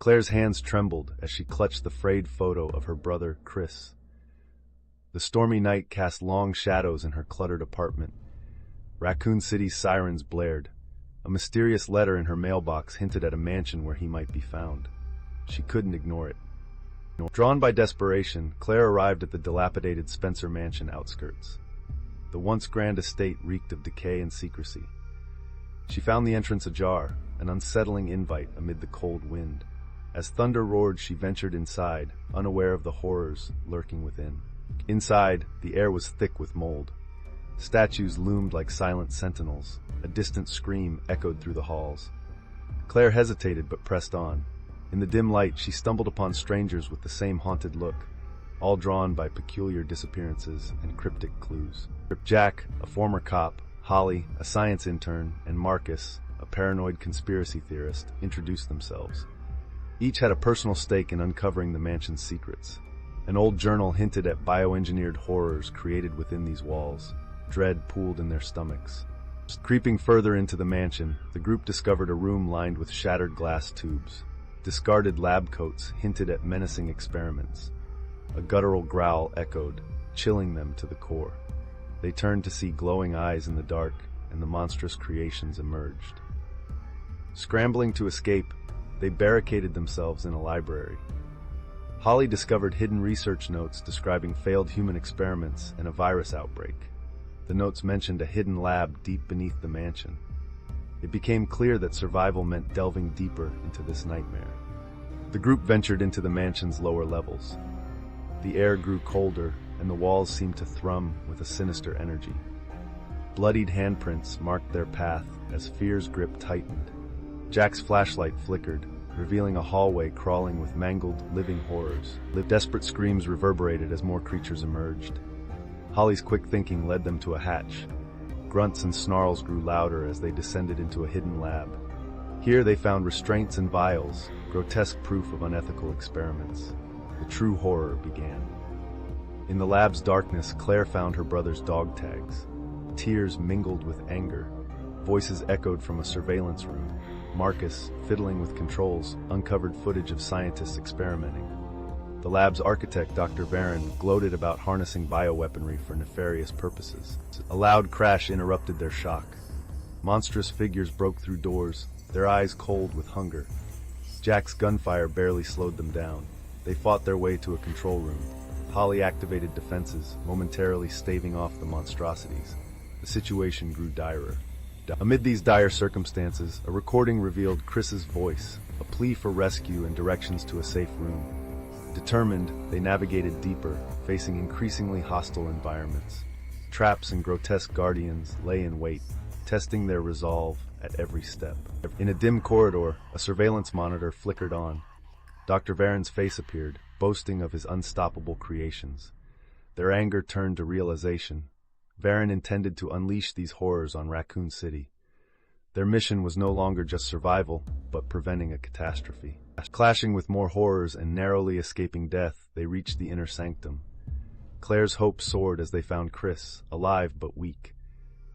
Claire's hands trembled as she clutched the frayed photo of her brother, Chris. The stormy night cast long shadows in her cluttered apartment. Raccoon City's sirens blared. A mysterious letter in her mailbox hinted at a mansion where he might be found. She couldn't ignore it. Drawn by desperation, Claire arrived at the dilapidated Spencer Mansion outskirts. The once grand estate reeked of decay and secrecy. She found the entrance ajar, an unsettling invite amid the cold wind. As thunder roared, she ventured inside, unaware of the horrors lurking within. Inside, the air was thick with mold. Statues loomed like silent sentinels. A distant scream echoed through the halls. Claire hesitated but pressed on. In the dim light, she stumbled upon strangers with the same haunted look, all drawn by peculiar disappearances and cryptic clues. Jack, a former cop, Holly, a science intern, and Marcus, a paranoid conspiracy theorist, introduced themselves. Each had a personal stake in uncovering the mansion's secrets. An old journal hinted at bioengineered horrors created within these walls. Dread pooled in their stomachs. Creeping further into the mansion, the group discovered a room lined with shattered glass tubes. Discarded lab coats hinted at menacing experiments. A guttural growl echoed, chilling them to the core. They turned to see glowing eyes in the dark, and the monstrous creations emerged. Scrambling to escape, they barricaded themselves in a library. Holly discovered hidden research notes describing failed human experiments and a virus outbreak. The notes mentioned a hidden lab deep beneath the mansion. It became clear that survival meant delving deeper into this nightmare. The group ventured into the mansion's lower levels. The air grew colder, and the walls seemed to thrum with a sinister energy. Bloodied handprints marked their path as fear's grip tightened. Jack's flashlight flickered, revealing a hallway crawling with mangled, living horrors. Desperate screams reverberated as more creatures emerged. Holly's quick thinking led them to a hatch. Grunts and snarls grew louder as they descended into a hidden lab. Here they found restraints and vials, grotesque proof of unethical experiments. The true horror began. In the lab's darkness, Claire found her brother's dog tags. Tears mingled with anger. Voices echoed from a surveillance room. Marcus, fiddling with controls, uncovered footage of scientists experimenting. The lab's architect, Dr. Varen, gloated about harnessing bioweaponry for nefarious purposes. A loud crash interrupted their shock. Monstrous figures broke through doors, their eyes cold with hunger. Jack's gunfire barely slowed them down. They fought their way to a control room. Holly activated defenses, momentarily staving off the monstrosities. The situation grew direr. Amid these dire circumstances, a recording revealed Chris's voice, a plea for rescue and directions to a safe room. Determined, they navigated deeper, facing increasingly hostile environments. Traps and grotesque guardians lay in wait, testing their resolve at every step. In a dim corridor, a surveillance monitor flickered on. Dr. Varen's face appeared, boasting of his unstoppable creations. Their anger turned to realization. Varen intended to unleash these horrors on Raccoon City. Their mission was no longer just survival, but preventing a catastrophe. Clashing with more horrors and narrowly escaping death, they reached the inner sanctum. Claire's hope soared as they found Chris, alive but weak.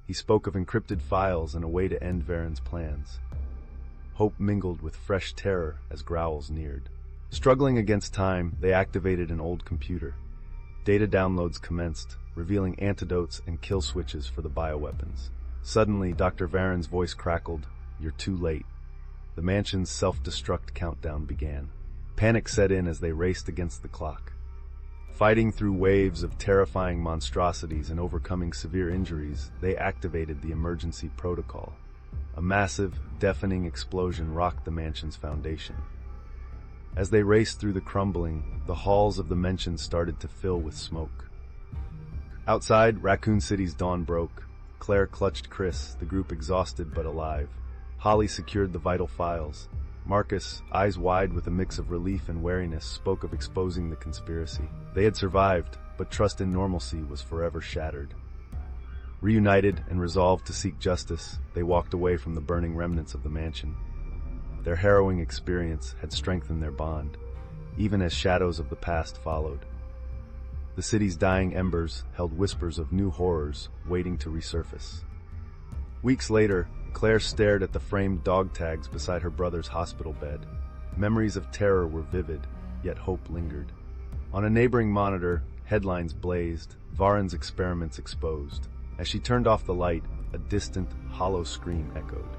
He spoke of encrypted files and a way to end Varen's plans. Hope mingled with fresh terror as growls neared. Struggling against time, they activated an old computer. Data downloads commenced, revealing antidotes and kill switches for the bioweapons. Suddenly, Dr. Varen's voice crackled, "You're too late." The mansion's self-destruct countdown began. Panic set in as they raced against the clock. Fighting through waves of terrifying monstrosities and overcoming severe injuries, they activated the emergency protocol. A massive, deafening explosion rocked the mansion's foundation. As they raced through the crumbling, the halls of the mansion started to fill with smoke. Outside, Raccoon City's dawn broke. Claire clutched Chris, the group exhausted but alive. Holly secured the vital files. Marcus, eyes wide with a mix of relief and wariness, spoke of exposing the conspiracy. They had survived, but trust in normalcy was forever shattered. Reunited and resolved to seek justice, they walked away from the burning remnants of the mansion. Their harrowing experience had strengthened their bond, even as shadows of the past followed. The city's dying embers held whispers of new horrors waiting to resurface. Weeks later, Claire stared at the framed dog tags beside her brother's hospital bed. Memories of terror were vivid, yet hope lingered. On a neighboring monitor, headlines blazed, Varen's experiments exposed. As she turned off the light, a distant, hollow scream echoed.